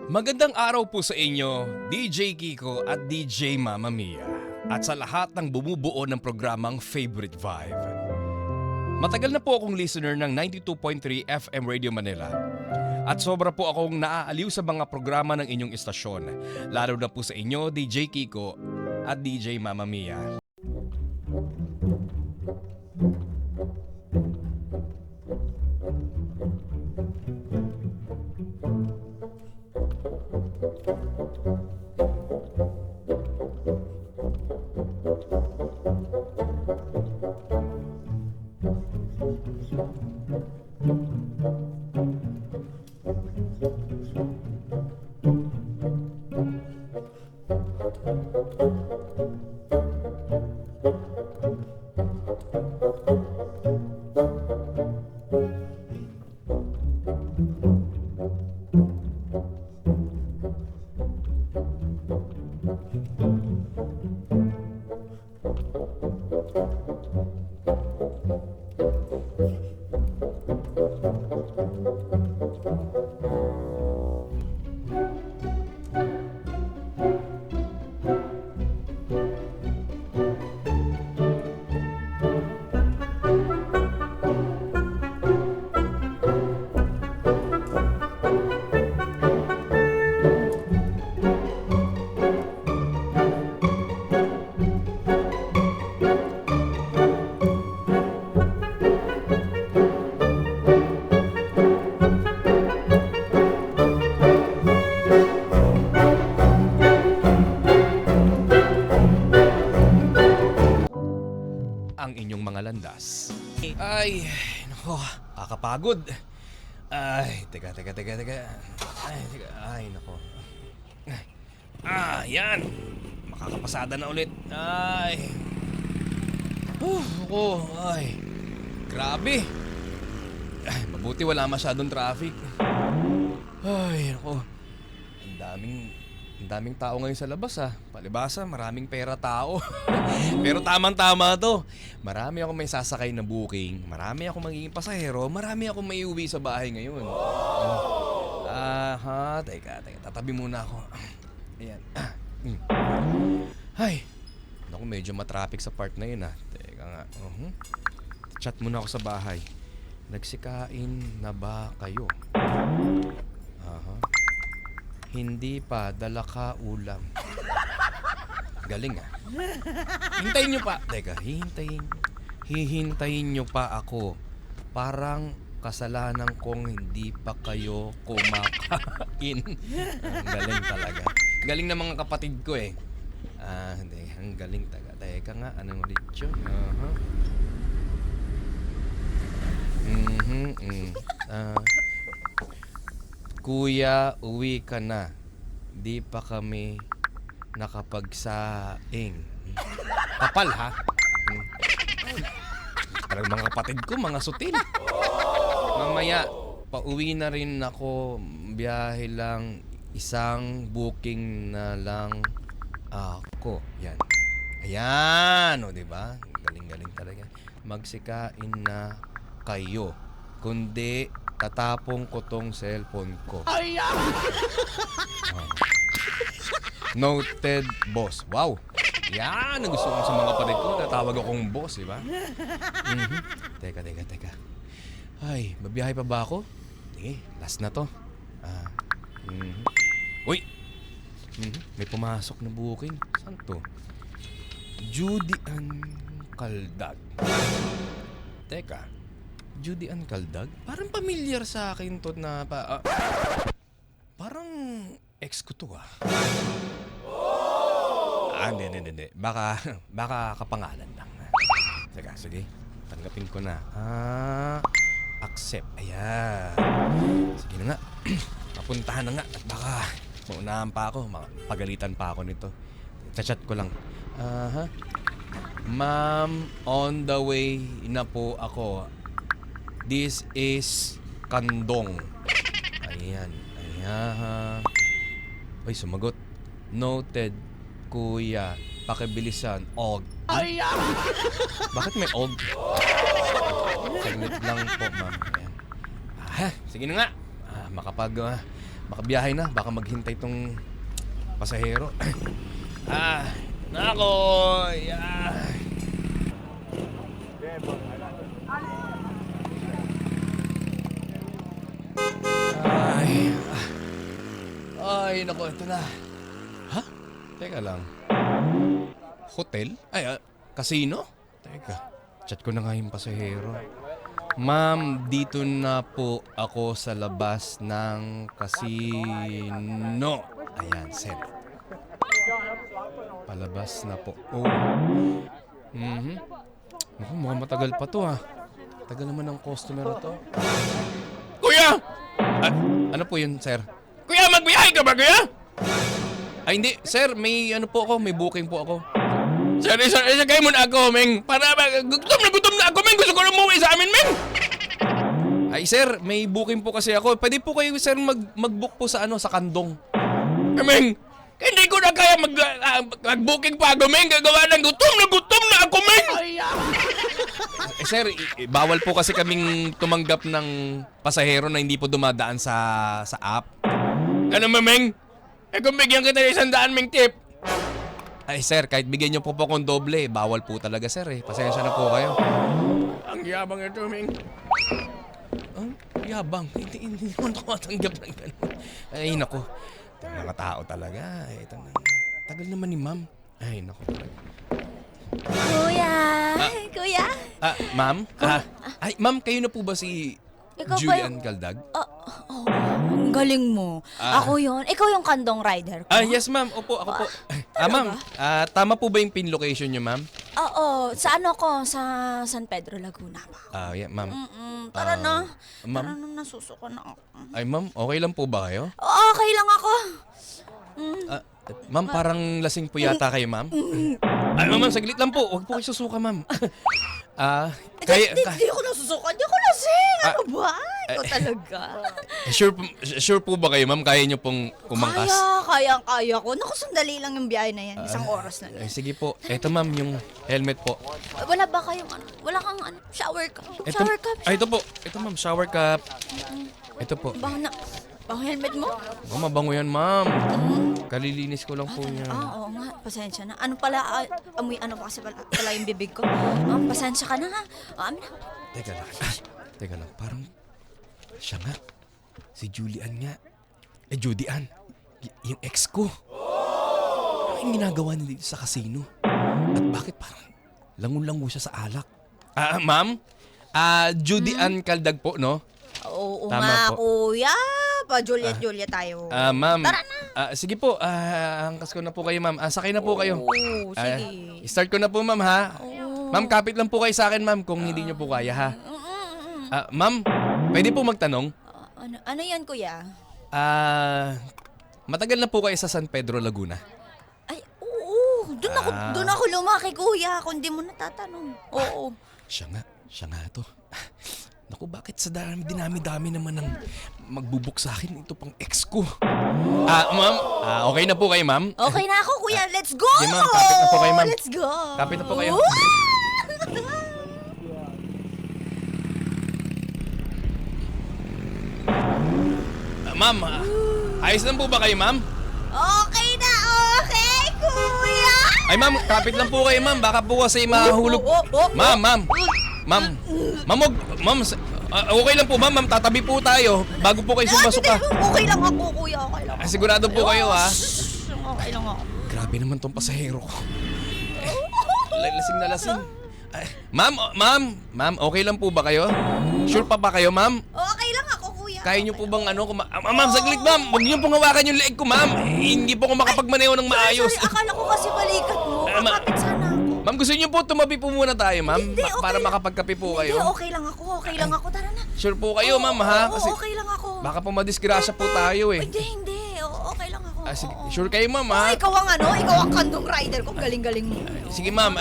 Magandang araw po sa inyo, DJ Kiko at DJ Mama Mia. At sa lahat ng bumubuo ng programang Favorite Vibe. Matagal na po akong listener ng 92.3 FM Radio Manila. At sobra po akong naaaliw sa mga programa ng inyong istasyon. Lalo na po sa inyo, DJ Kiko at DJ Mama Mia. Ang inyong mga landas. Ay, nako, kakapagod. Ay, teka. Ay, nako. Yan. Makakapasada na ulit. Ay. Nako, ay. Grabe. Ay, mabuti wala masyadong traffic. Ay, nako. Ang daming tao ngayon sa labas Palibasa, maraming pera tao. Pero tamang-tama to. Marami akong may sasakay na booking. Marami akong magiging pasahero. Marami akong may uwi sa bahay ngayon. Teka. Tatabi muna ako. Ayan. Ay. Naku, medyo matraffic sa part na yun Teka nga. Chat muna ako sa bahay. Nagsikain na ba kayo? Hindi pa, dala ka ulam. Galing Hintayin nyo pa. Teka, hihintayin nyo pa ako. Parang kasalanan kong hindi pa kayo kumakain. Ang galing talaga. Galing ng mga kapatid ko hindi, ang galing talaga. Teka nga, anong ulit yun? Kuya, uwi ka na. Di pa kami nakapagsaing. Kapal Parang mga kapatid ko, mga sutil. Mamaya, pauwi na rin ako. Biyahe lang. Isang booking na lang ako. Yan. Ayan. Diba? Galing-galing talaga. Magsikain na kayo. Kundi tatapong ko tong cellphone ko. Noted, boss. Wow. Yan ang gusto ko sa mga kapatid ko. Tatawag akong boss, diba? Teka. Ay, babiyahe pa ba ako? Last na to. Uy! May pumasok na booking. Saan to? Judy Ann Caldag. Teka. Judy Ann Caldag? Parang familiar sa akin to na parang ex ko to Hindi. Baka kapangalan lang. Teka, sige. Tanggapin ko na. Accept. Ayan. Sige na nga. Papuntahan na nga. At baka maunahan pa ako. Pagalitan pa ako nito. Chat ko lang. Ma'am, on the way na po ako. This is Kandong. Ayan. Ay, sumagot. Noted, kuya. Pakibilisan. Og. Bakit may og? Saglit lang po, ma'am. Ayan. Sige na nga. Makabiyahe na, baka maghintay tong pasahero. Nako! Ay. Ay, nako, ito na. Ha? Teka lang. Hotel? Ay, casino? Teka, chat ko na nga yung pasahero. Ma'am, dito na po ako sa labas ng casino. Ayan, send. Palabas na po. Oh. Naku, mukhang matagal pa to Tagal naman ng customer na to. Kuya! Ano po yun, sir? Kuya, magbiyahe ka ba, kuya? Ay, hindi. Sir, may ano po ako, may booking po ako. Sir, isagay mo na ako, Meng. Para gutom na ako, Meng. Gusto ko na umuwi sa amin, Meng. Ay, sir, may booking po kasi ako. Pwede po kayo, sir, mag-book po sa sa Kandong. Meng, hindi ko na kaya mag-booking pa ako, Meng. Gagawa ng gutom na ako, Meng. Sir, bawal po kasi kaming tumanggap ng pasahero na hindi po dumadaan sa app. Ano, Meng? Kung bigyan kita ng 100, Meng, tip. Ay, sir, kahit bigyan niyo po akong doble, bawal po talaga, sir, Pasensya na po kayo. Ang yabang ito, Meng. Ang yabang. Hindi naman ako matanggap ng gano'n. Ay, naku. Mga tao talaga. Tagal naman ni ma'am. Ay, naku talaga. Kuya! Kuya! Ma'am? Ay, ma'am, kayo na po ba si Ikaw ba Julian Caldag? Ang galing mo. Ako yun. Ikaw yung kandong rider ko. Yes, ma'am. Opo, ako po. Ma'am, tama po ba yung pin location niyo, ma'am? Oo. Sa ano ko? Sa San Pedro, Laguna pa. Yeah, ma'am. Tara na. Ma'am? Tara na, nasusuko na ako. Ay, ma'am, okay lang po ba kayo? Okay lang ako. Ma'am, parang lasing po yata kayo, ma'am. Ay, ma'am, saglit lang po. Huwag po kayo susuka, ma'am. Hindi ako nasusuko. Hindi ako lasing. Ano ba? Ikaw talaga. Sure po ba kayo, ma'am? Kaya niyo pong kumangkas? Kaya ko. Naku, sandali lang yung biyahe na yan. Isang oras na lang. Sige po. Eto, ma'am, yung helmet po. Wala ba kayong wala kang shower cup? Shower cup? Ito po. Ito, ma'am, shower cup. Ito po. Bang helmet mo? Mabango yan, ma'am. Kalilinis ko lang po niya. Oo nga. Pasensya na. Ano pala, amoy ano pa kasi pala yung bibig ko. Pasensya ka na ha. Amin na. Teka lang. Parang siya nga. Si Julian nga. Judy Ann. Yung ex ko. Ano yung ginagawa nila dito sa casino? At bakit parang langon-lango siya sa alak? Ma'am? Judy Ann Caldag po, no? Oo Tama nga, po. kuya. Pa-Juliet tayo. Ma'am. Tara na. Sige po. Angkas ko na po kayo, ma'am. Sakay na po kayo. Oo, sige. Start ko na po, ma'am, ha? Oo. Ma'am, kapit lang po kayo sa akin, ma'am, kung hindi niyo po kaya, ha? Ma'am, pwede po magtanong? Ano yan, kuya? Matagal na po kayo sa San Pedro, Laguna? Ay, oo. Doon ako lumaki, kuya. Kung di mo natatanong. Oo. Siya nga to. Naku, bakit sa dinami-dami naman ng magbubuk sa akin ito pang ex ko? Ma'am, okay na po kayo, ma'am? Okay na ako, kuya. Let's go! Sige, ma'am, kapit na po kayo, ma'am. Let's go! Kapit na po kayo. Ma'am, ayos lang po ba kayo, ma'am? Okay na, okay, kuya! Ay, ma'am, kapit lang po kayo, ma'am. Baka po kasi mahulog. Ma'am, okay lang po, ma'am. Tatabi po tayo bago po kayo sumasuka. Okay lang ako, kuya. Okay lang ako. Sigurado po kayo, ha? Okay lang ako. Grabe naman tong pasahero ko. Lasing na lasing. Ma'am, okay lang po ba kayo? Sure pa ba kayo, ma'am? Okay lang ako, kuya. Kaya niyo po bang ma'am, saglit, ma'am. Huwag niyo pong hawakan yung leeg ko, ma'am. Hindi po ako makapagmaneho ng maayos. Sorry, akala ko kasi balikat mo. Kapit sana ako. Ma'am, gusto niyo po tumabi po muna tayo, ma'am? Hindi, okay Para lang. makapagkape po Hindi, kayo. okay lang ako. Okay lang ako. Tara na. Sure po kayo, ma'am, ha? Oo, Kasi okay lang ako. baka po madisgrasya po tayo, eh. Hindi. Okay lang ako. Sige, Oo. sure kayo, ma'am, ha? Ikaw ang kandong rider ko. Galing-galing mo. Sige, ma'am.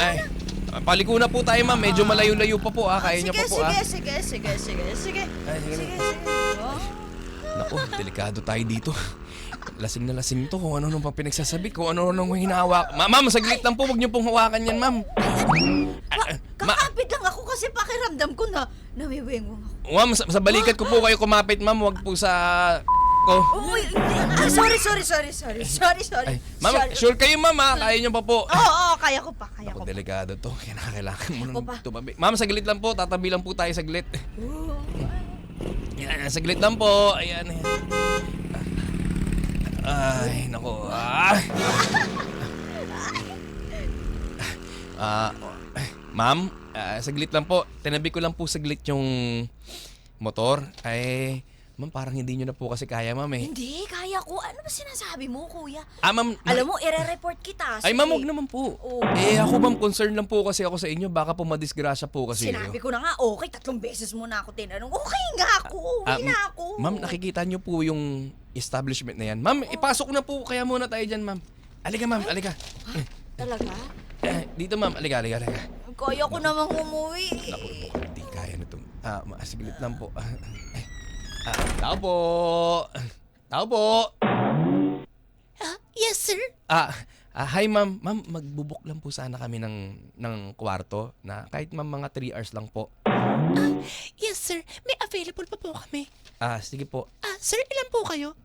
Paliko na po tayo, ma'am. Medyo malayo-layo pa po, ha? Kaya niyo pa po, ha? Sige. Sige. Oh. Naku, delikado tayo dito. Lasing na lasing to. Kung ano nung pang pinagsasabi. Kung ano nung hinahawak. Ma'am, saglit lang po. Huwag niyo pong hawakan yan, ma'am. Kakapit lang ako kasi pakiramdam ko na namiwengong ako. Ma'am, sa balikat ko po kayo kumapit, ma'am. Huwag po sa ko. Uy, sorry. Ay, ma'am, sure kayo ma'am ha? Kaya niyo pa po. Oo, kaya ko pa. Ako, delikado to. Kailangan mo Ako nang pa. tumabi. Ma'am, saglit lang po. Tatabi lang po tayo saglit. Yan, saglit lang po. Ayan. Ay, nako. Ma'am, saglit lang po. Tinabi ko lang po saglit yung motor. Ay, ma'am, parang hindi nyo na po kasi kaya, ma'am eh. Hindi, kaya ko. Ano ba sinasabi mo, kuya? Ma'am. Alam mo, ire-report kita. Ay, ma'am, huwag naman po. Oo. Ako ma'am, concern lang po kasi ako sa inyo. Baka po madisgrasya po kasi Sinabi ko na nga, okay, 3 beses mo na ako tinanong. Okay nga ako, uwi na ako. Ma'am, nakikita nyo po yung establishment na yan. Ma'am, ipasok na po. Kaya muna tayo dyan, ma'am. Alika, ma'am. Alika. Talaga? Dito, ma'am. Alika. Kaya ko namang umuwi. Naku, hindi kaya na ito. Siglit lang po. Tao po. Tao po. Yes, sir. Hi, ma'am. Ma'am, magbubuk lang po sana kami ng kwarto na kahit ma'am mga 3 hours lang po. Yes, sir. May available pa po kami. Sige po. Sir, ilan po kayo?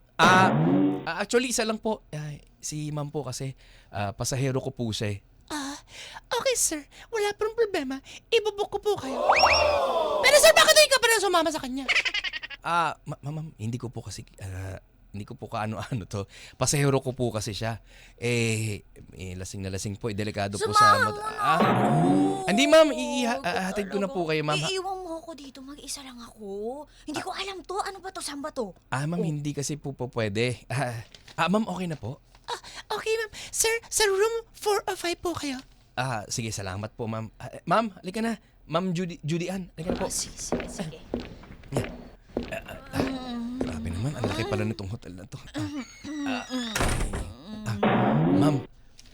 Actually, isa lang po. Si ma'am po kasi, pasahero ko po siya eh. Okay, sir. Wala pong problema. Ibubuk ko po kayo. Pero sir, bakit hindi ka pa rin sumama sa kanya? Ma'am, hindi ko po kasi, hindi ko po kaano-ano to. Pasahero ko po kasi siya. Lasing na lasing po. Delikado po sa... Sumama mo na Hindi ma'am, ihatid ko na po kayo ma'am. Iiwan mo ako dito, mag-isa lang ako. Hindi ko alam to. Ano ba to? Saan ba to? Ma'am, hindi kasi po pwede. Ma'am, okay na po? Okay, ma'am. Sir, sa room 405 po kayo. Sige, salamat po ma'am. Ma'am, halika na. Ma'am Judy Ann, halika na po. Sige. Grabe naman, ang laki pala nitong hotel na to. Ma'am,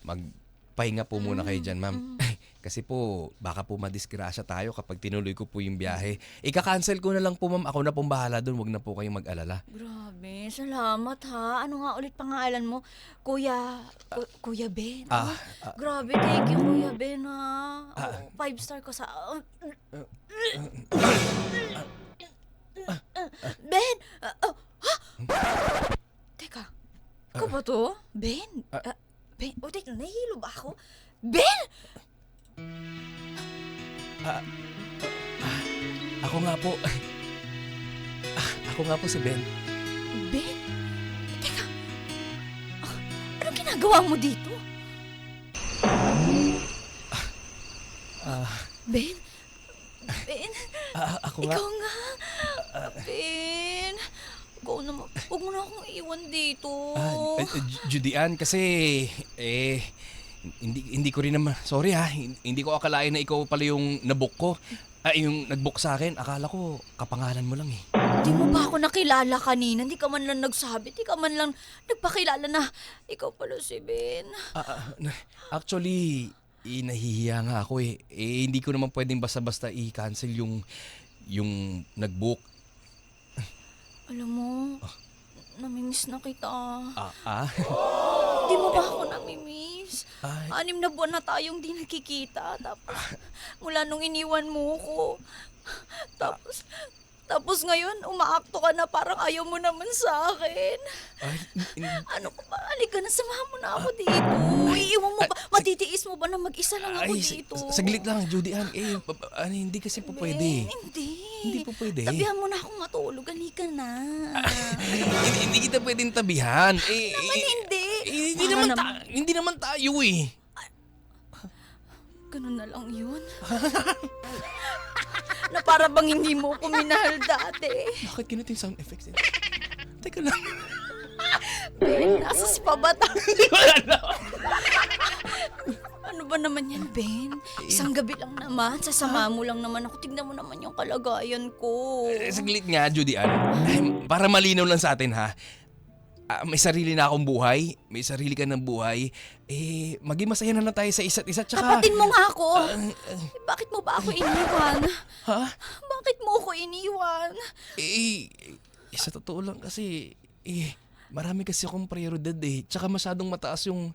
magpahinga po muna kayo dyan, ma'am. Kasi po, baka po madisgrasya tayo kapag tinuloy ko po yung biyahe. Ika-cancel ko na lang po, ma'am. Ako na pong bahala doon. Huwag na po kayong mag-alala. Grabe, salamat ha. Ano nga ulit pangalan mo? Kuya Ben. Grabe, thank you Kuya Ben ha. 5-star ko sa... Ben! Teka, ikaw ba to? Ben? Ben? Teka, nahihilo ba ako? Ben! Ako nga po. Ako nga po si Ben. Ben? Teka, anong ginagawa mo dito? Ben? Ben? Ako nga. Ikaw nga. Ben? Ikaw naman. Huwag mo na akong iwan dito. Judy Ann, kasi, hindi ko rin naman, sorry ha, hindi ko akalain na ikaw pala yung nabook ko. Yung nagbook sa akin, akala ko kapangalan mo lang eh. Hindi mo ba ako nakilala kanina? Hindi ka man lang nagsabi. Hindi ka man lang nagpakilala na ikaw pala si Ben. Actually, nahihiya nga ako eh. Hindi ko naman pwedeng basta-basta i-cancel yung nag-book. Alam mo, namimiss na kita. Ah? Di mo ba ako namimiss? Ay. 6 na buwan na tayong di nakikita. Tapos, mula nung iniwan mo ko. Tapos ngayon, umaakto ka na parang ayaw mo naman sa akin. Ano ka ba? Halika na, samahan mo na ako dito. Iiwan mo ba? Matitiis mo ba na mag-isa lang ako dito? Saglit lang, Judy Ann. Hindi kasi po pwede. Hindi po pwede. Tabihan mo na akong matulog. Halika na. Hindi kita pwedeng tabihan. Naman hindi. Hindi naman tayo eh. Ganun na lang yun. Na para bang hindi mo ko minahal dati. Bakit ganito yung sound effects eh? Teka lang. Ben, nasa spa ba tayo? Wala na. Ano ba naman yan, Ben? Isang gabi lang naman. Sasama mo lang naman ako. Tignan mo naman yung kalagayan ko. Saglit nga, Judy Ann. Para malinaw lang sa atin ha. May sarili na akong buhay. May sarili ka ng buhay. Maging masaya na tayo sa isa't isa. Tsaka... Tapatin mo nga ako. Bakit mo ba ako iniwan? Ha? Bakit mo ako iniwan? Sa totoo lang kasi... marami kasi akong prioridad eh. Tsaka masyadong mataas yung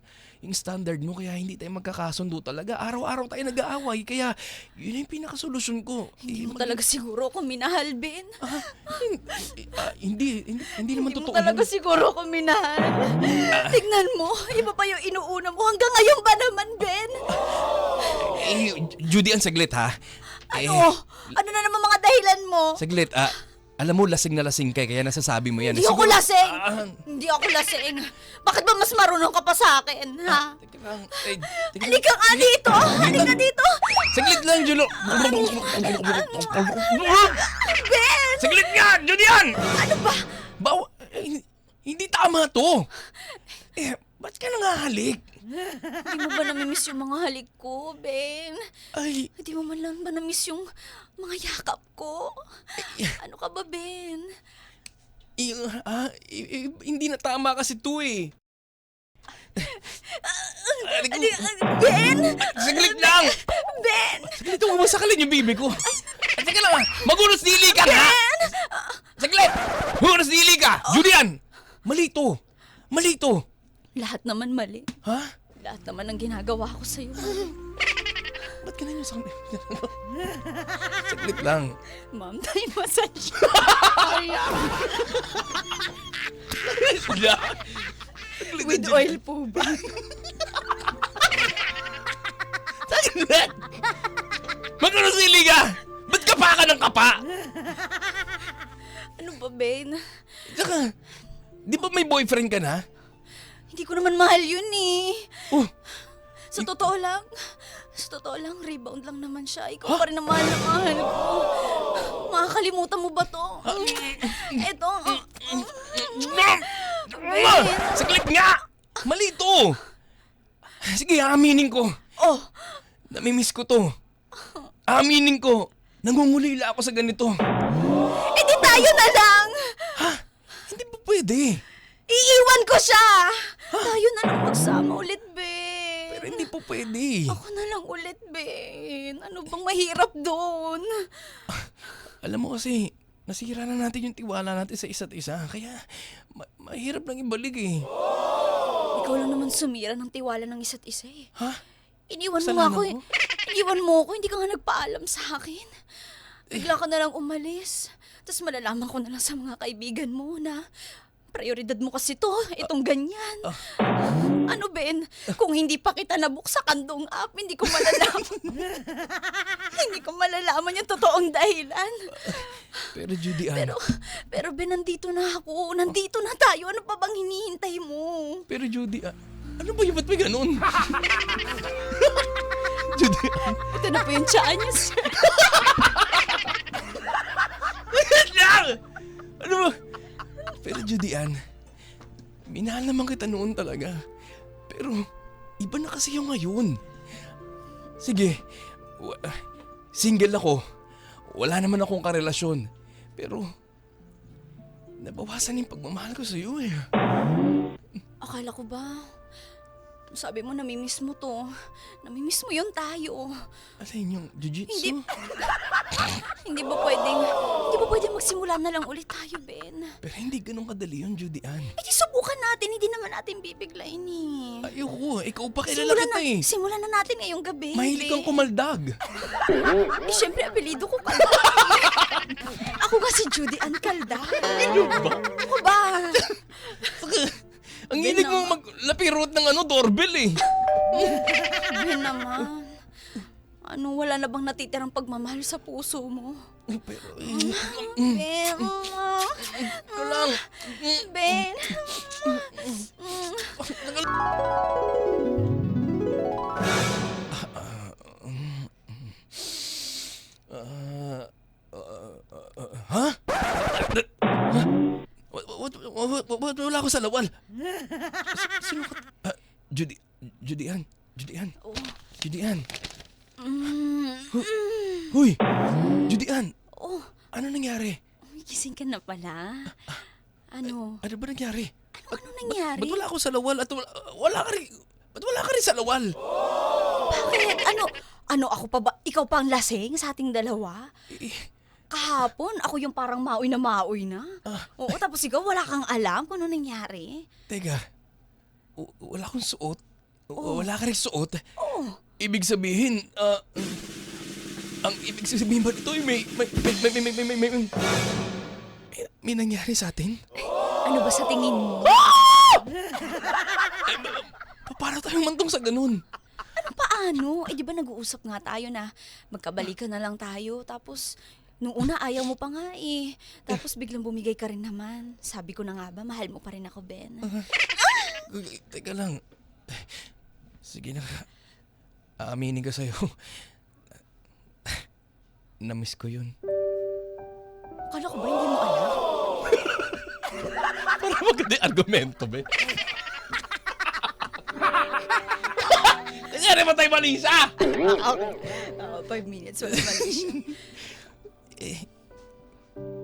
standard mo kaya hindi tayo magkakasundo talaga. Araw-araw tayo nag-aaway kaya yun yung pinakasolusyon ko. Hindi mo talaga siguro ako minahal, Ben. Hindi naman Hindi mo totoo talaga yun. siguro ako minahal. Tignan mo, iba pa yung inuuna mo. Hanggang ngayon ba naman, Ben? Judy, ang saglit ha. Ano na naman mga dahilan mo? Saglit, alam mo, lasing na lasing ka, kaya nasasabi mo yan. Hindi ako Siguro- lasing! Ah, Hindi ako lasing. Bakit ba mas marunong ka pa sa akin, ha? teka lang. Teka lang. Halika nga dito! Halika dito! Saglit lang, Julo. Ben! Saglit nga, Judy yan! Ano ba? Hindi tama to. Ba't ka nangahalik? Hindi mo ba namimiss yung mga halik ko, Ben? Ay, Hindi mo man lang ba namiss yung mga yakap ko? Ano ka ba, Ben? hindi na tama kasi to eh. Ben! Saglit lang! Ben! Saglit, huwag mo sakalin yung bibi ko. Teka lang magulos dili ka na! Saglit! Magulos dili ka! Julian! Mali to! Mali to! Lahat naman mali. Ha? Lahat naman ang ginagawa ko sa'yo. Ba't ka na yung sakit? Saglit lang. Ma'am, tayo massage. Wala. With oil po ba? Saglit! Magulos dili ka! Ba't kapa ka ng kapa? Ano ba, Ben? Saka, di ba may boyfriend ka na? Hindi ko naman mahal yun eh. Oh, Sa totoo lang, rebound lang naman siya. Ikaw pa rin naman ang mahal ko. Makakalimutan mo ba to? Eto. saglit nga! Mali to! Sige, aaminin ko. Oh, Namimiss ko to. Aaminin ko. Nangungulila ako sa ganito. edi tayo na lang. Hindi ba pwede? Iiwan ko siya. Tayo na lang magsama ulit, Ben. Pero hindi po pwede. Ako na lang ulit, Ben. Ano bang mahirap doon? Alam mo kasi, nasira na natin yung tiwala natin sa isa't isa. Kaya, mahirap lang ibalik eh. Ikaw lang naman sumira ng tiwala ng isa't isa eh. Ha? Iniwan mo Kasalanan nga ako eh. ko? Iniwan mo ako, hindi ka nga nagpaalam sa akin. Bigla ka na lang umalis. Tapos malalaman ko na lang sa mga kaibigan mo na prioridad mo kasi to, itong ganyan. Ano, Ben? Kung hindi pa kita nabook sa kandong app, hindi ko malalaman. Hindi ko malalaman yung totoong dahilan. Pero Judy Ann. Pero Ben, nandito na ako. Nandito na tayo. Ano pa bang hinihintay mo? Pero Judy Ann. Ano ba yung ba't may ganun? Judy Ann. Ito na po yung tiyaan niya, sir. lang! Ano ba? Pero Judy Ann, minahal naman kita noon talaga. Pero iba na kasi yung ngayon. Sige, single ako. Wala naman akong karelasyon. Pero nabawasan yung pagmamahal ko sa'yo eh. Akala ko ba? Sabi mo, namimiss mo to. Namimiss mo yun tayo. Alin yung jiu-jitsu? Hindi ba pwedeng magsimula na lang ulit tayo, Ben? Pero hindi ganun kadali yun, Judy Ann. Eh, di subukan natin. Hindi naman natin bibiglayin eh. Ayoko, ikaw pa kilala kita eh. Simulan na natin ngayong gabi. Mahilig kang kumaldag. Eh, syempre, apelido ko Kalda. Ako nga si Judy Ann Kalda. Ano ba? Ako ba? Ang hilig mong maglapirot ng doorbell eh. Ben naman. Ano, wala na bang natitirang pagmamahal sa puso mo? Pero Ben, ito lang. Ben. Ha? Wala ako sa lawal. Sino ka? Judy Ann. Judy Ann. Oh. Judy Ann. Huy! Judy Ann. Oh, Ano nangyari? gising ka na pala. Ano? Ano ba nangyari? Ano nangyari? Ba't wala ako sa lawal at ba't wala ka rin sa lawal? Bakit? Ano ako pa ba? Ikaw pa ang lasing sa ating dalawa? Kahapon, ako yung parang maoy na. Oo, tapos ikaw wala kang alam kung ano nangyari. Teka, wala akong suot. Wala ka rin suot. Oo. Ibig sabihin, ang ibig sabihin ba ito may nangyari sa atin? Ano ba sa tingin mo? Paano tayo mantong sa ganun? Paano? Eh di ba nag-uusap nga tayo na magkabalikan na lang tayo. Tapos, nung una ayaw mo pa nga eh. Tapos biglang bumigay ka rin naman. Sabi ko na nga ba, mahal mo pa rin ako, Ben. Teka lang. Sige na. Aaminin ko sa'yo. Namiss ko yun. Akala ko ba hindi mo alam? Para maganda yung argumento, be. Kanyari ba tayo malisa? 5 minutes, wala mali siya.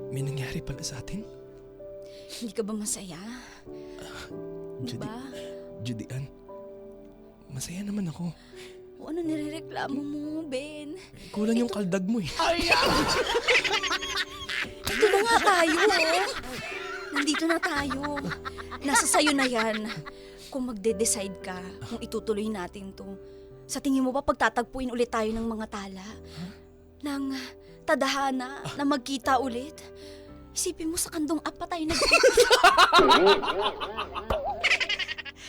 May nangyari pala sa atin? Hindi ka ba masaya? Diba? Judy Ann, masaya naman ako. O ano nirereklamo mo, Ben? Kulang yung kaldag mo eh. Ito na nga tayo, oh. Nandito na tayo. Nasa sayo na yan. Kung magde-decide ka kung itutuloy natin to. Sa tingin mo ba pagtatagpuin ulit tayo ng mga tala? Ng tadhana na magkita ulit? Isipin mo sa kandong apa tayo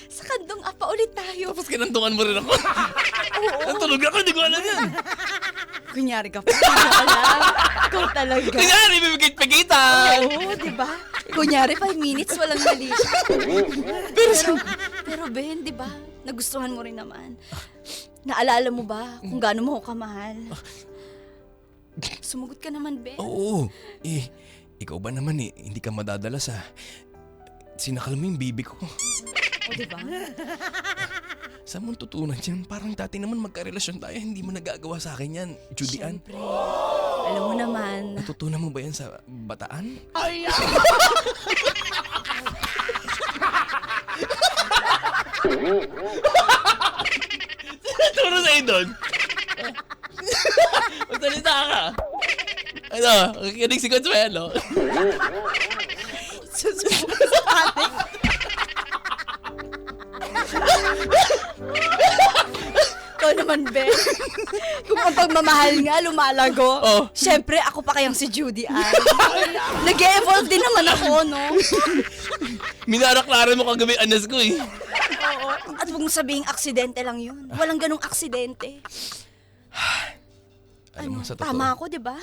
Sa kandong apa ulit tayo. Tapos kinantungan mo rin ako. Oo. Natulog ako, hindi ko alam yan. Kunyari ka pa. Hindi mo alam. Ikaw talaga. Kanyari, bibigit-pigitan. Oo, di ba? Kunyari, 5 minutes, walang mali siya. Pero Ben, di ba? Nagustuhan mo rin naman. Naalala mo ba kung gaano mo ako kamahal? Sumagot ka naman, Ben. Oo. Ikaw ba naman hindi ka madadala sa... Sinakal mo yung bibi ko. O, di ba? Saan mo tutunan yan? Parang dati naman magkarelasyon tayo, hindi mo nagagawa sa akin yan, Judy Ann. Siyempre. Alam mo naman. Natutunan mo ba yan sa bataan? Turo sa'yo doon. Magsalita ka. Ano, kikinig si Consuelo. Susubukan sa atin. Ikaw naman, Ben. Kung ang pagmamahal nga lumalago, Oh. syempre ako pa kayang si Judy Ann. Nag-e-evolve din naman ako, no? Minaraklaran mo kagabi anas ko eh. Oo. At huwag mong sabihing aksidente lang yun. Walang ganong aksidente. Alam mo, sa totoo, Tama ako, di ba?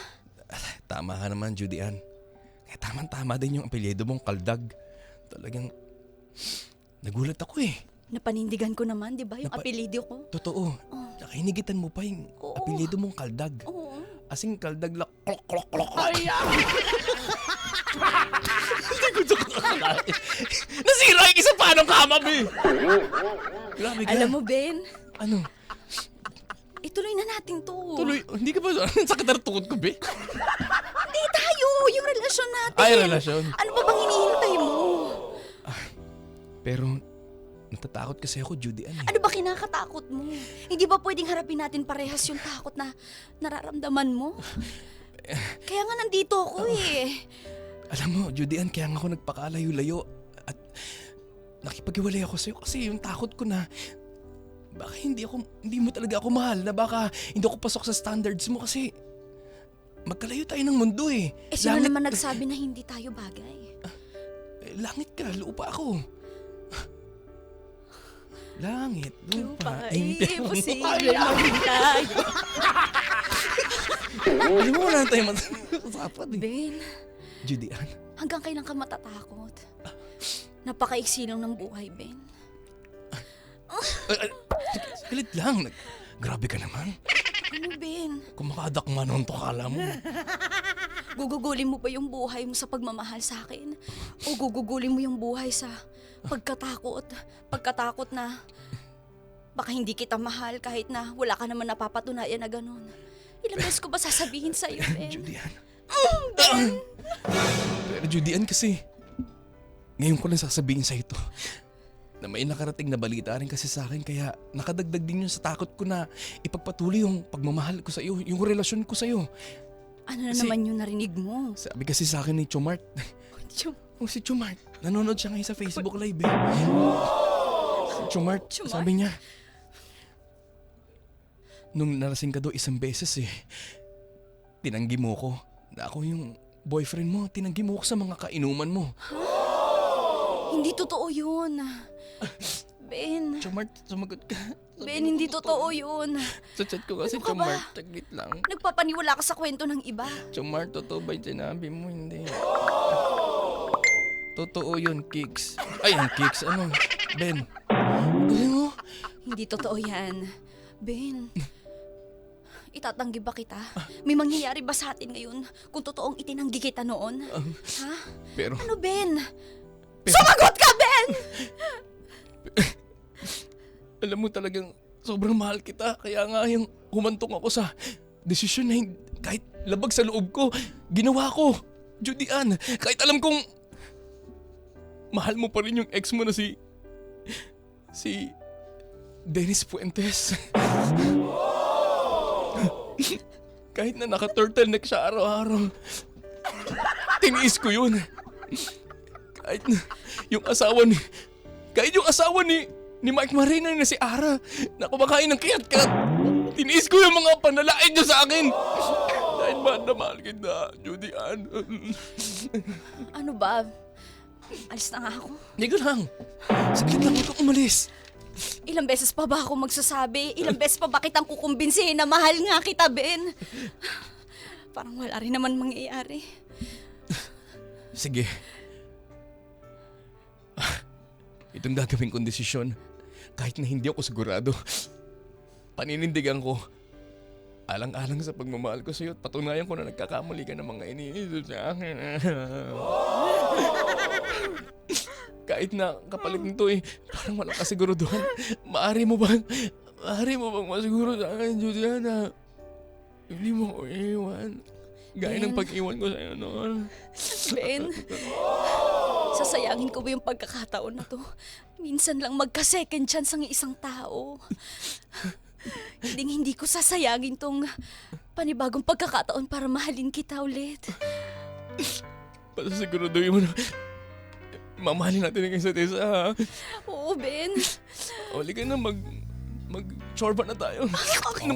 tama ka naman, Judy Ann. Kaya tama din yung apelyido mong kaldag. Talagang, nagulat ako eh. Napanindigan ko naman, di ba? Yung Napa- apelido ko. Totoo. Tsaka hinigitan mo pa yung Oo. apelyido mong kaldag. Oo. Asing kaldag la klok. Nasira yung isa pa ng kama, be. Grabe ka. Alam mo, Ben, Ano? ituloy na natin to. Tuloy, hindi ka ba, sakit na tukod ko, be? Hindi tayo, yung relasyon natin. Ay, relasyon. Ano ba bang hinihintay mo? Pero, natatakot kasi ako, Judy Ann eh. Ano ba kinakatakot mo? Hindi ba pwedeng harapin natin parehas yung takot na nararamdaman mo? Kaya nga nandito ako eh. Alam mo, Judy Ann, kaya nga ako nagpakalayo-layo at nakipag-iwalay ako sa'yo kasi yung takot ko na baka hindi mo talaga ako mahal, na baka hindi ako pasok sa standards mo kasi magkalayo tayo ng mundo eh. Eh sino naman nagsabi na hindi tayo bagay? Langit ka, lupa ako. Langit, lupa, Imposible maging tayo. Hindi mo na tayo matasapat eh. Ben, Judy Ann, hanggang kailan ka matatakot? Napakaiksi lang ng buhay, Ben. galit lang. Grabe ka naman. Ano, Ben? Kung makadakma noon to, kala mo. Gugugulin mo ba yung buhay mo sa pagmamahal sa akin? O gugugulin mo yung buhay sa pagkatakot? Pagkatakot na baka hindi kita mahal kahit na wala ka naman napapatunayan na ganun. Ilang beses ko ba sasabihin sa'yo, Ben? Judy Ann. Pero Judy Ann kasi, ngayon ko lang sasabihin sa ito na may nakarating na balita rin kasi sa akin kaya nakadagdag din yun sa takot ko na ipagpatuloy yung pagmamahal ko sa iyo, yung relasyon ko sa iyo. Ano na Si- naman yung narinig mo? Sabi kasi sa akin ni Chumart. Oh, si Chumart. Nanonood siya ngayon sa Facebook Live eh. Si Chumart, Chumart? sabi niya. Nung nalasing ka daw isang beses eh. Tinanggi mo ko. Na ako yung boyfriend mo. Tinanggi mo ko sa mga kainuman mo. Hindi totoo yun. Ben, Chumart, sumagot ka. Ben, hindi totoo yun. Sa chat ko kasi, Ano ka ba? Chumart, taglit lang. Nagpapaniwala ka sa kwento ng iba. Chumart, totoo ba yung sinabi mo? Hindi. Totoo yun, Kicks. Ay, ang Kicks, ano? Ben. Galing mo. Hindi totoo yan. Ben, itatanggi ba kita? May mangyayari ba sa atin ngayon kung totoong itinanggi kita noon? Ha? Pero, Ano, Ben? Sumagot ka, Ben! alam mo talagang sobrang mahal kita. Kaya nga yung humantong ako sa desisyon na kahit labag sa loob ko, ginawa ko. Judy Ann, kahit alam kong mahal mo pa rin yung ex mo na si Dennis Fuentes. Kahit na naka-turtleneck siya araw-araw, tiniis ko yun. Kahit yung asawa ni Mike Marina na si Ara na kumakain ng kiyat-kat. Tiniis ko yung mga panalait niya sa akin. Dahil mahal na mahal kita, Judy Ann. Ano ba? Alis na nga ako. Hindi ko lang. Saglit lang, huwag kang umalis. Ilang beses pa ba ako magsasabi? Ilang beses pa ba kitang kukumbinsihin na mahal nga kita, Ben? Parang wala rin naman mangyayari. Sige. Itong gagawin kong desisyon, kahit na hindi ako sigurado, paninindigan ko. Alang-alang sa pagmamahal ko sa'yo at patunayan ko na nagkakamali ka ng mga iniisip sa akin. Kahit na kapalit nito eh, parang walang kasiguraduhan. Maaari mo bang masiguro sa akin, Juliana? Hindi mo ko iiwan. Gaya ng Ben. pag-iwan ko sa'yo noon. Ben, sasayangin ko ba yung pagkakataon na to? Minsan lang magka-second chance ang isang tao. Hindi ko sasayangin tong panibagong pagkakataon para mahalin kita ulit. Pasasiguraduhin mo na mamahalin natin ang isa't isa, ha? Oo, Ben. Uli ka na, mag-chorba na tayo. Okay.